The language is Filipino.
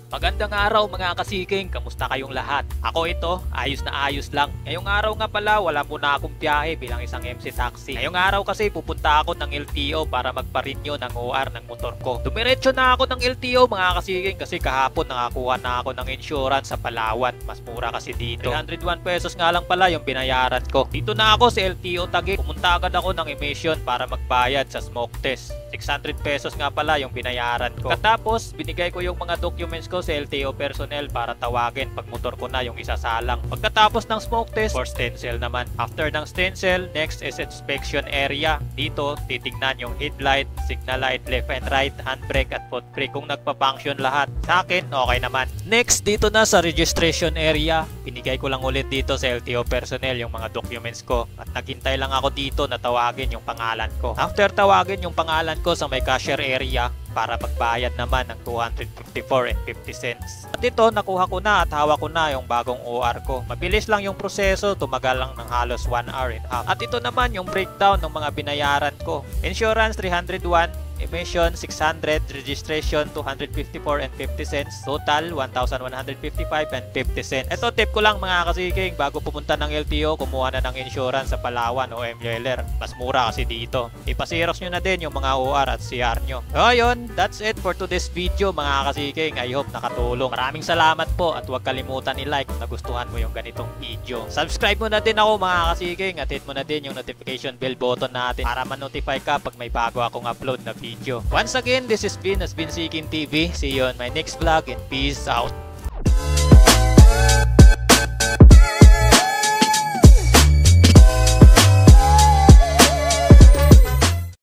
Magandang araw mga kasiking, kamusta kayong lahat? Ako ito, ayos na ayos lang. Ngayong araw nga pala, wala muna akong biyahe bilang isang MC Taxi. Ngayong araw kasi pupunta ako ng LTO para magpa-renew ng OR ng motor ko. Dumiretso na ako ng LTO mga kasiking kasi kahapon nakakuha na ako ng insurance sa Palawan. Mas mura kasi dito. 301 pesos nga lang pala yung binayaran ko. Dito na ako sa LTO Taguig. Pumunta agad ako ng emission para magbayad sa smoke test. 600 pesos nga pala yung binayaran ko. Katapos, binigay ko yung mga documents ko sa LTO personnel para tawagin pag motor ko na yung isasalang. Pagkatapos ng smoke test, for stencil naman. After ng stencil, next is inspection area. Dito, titignan yung headlight, signal light, left and right, handbrake at foot brake kung nagpa-function lahat. Sa akin, okay naman. Next, dito na sa registration area. Binigay ko lang ulit dito sa LTO personnel yung mga documents ko. At naghintay lang ako dito na tawagin yung pangalan ko. After tawagin yung pangalan ko sa may cashier area, para magbayad naman ng 254.50 cents. At ito, nakuha ko na at hawak ko na yung bagong OR ko. Mabilis lang yung proseso, tumagal lang ng halos 1 hour and a half. At ito naman yung breakdown ng mga binayaran ko. Insurance 301, emission 600, registration 254.50 cents, total 1,155.50 cents. Ito tip ko lang mga kasiking, bago pumunta ng LTO, kumuha na ng insurance sa Palawan o MJLR. Mas mura kasi dito. Ipasirox nyo na din yung mga OR at CR nyo. So yun, that's it for today's video mga kasiking. I hope nakatulong. Maraming salamat po at huwag kalimutan i-like kung nagustuhan mo yung ganitong video. Subscribe mo na din ako mga kasiking at hit mo na din yung notification bell button natin para ma-notify ka pag may bago akong upload na video. Once again, this is Bin Seeking TV. See you on my next vlog and peace out.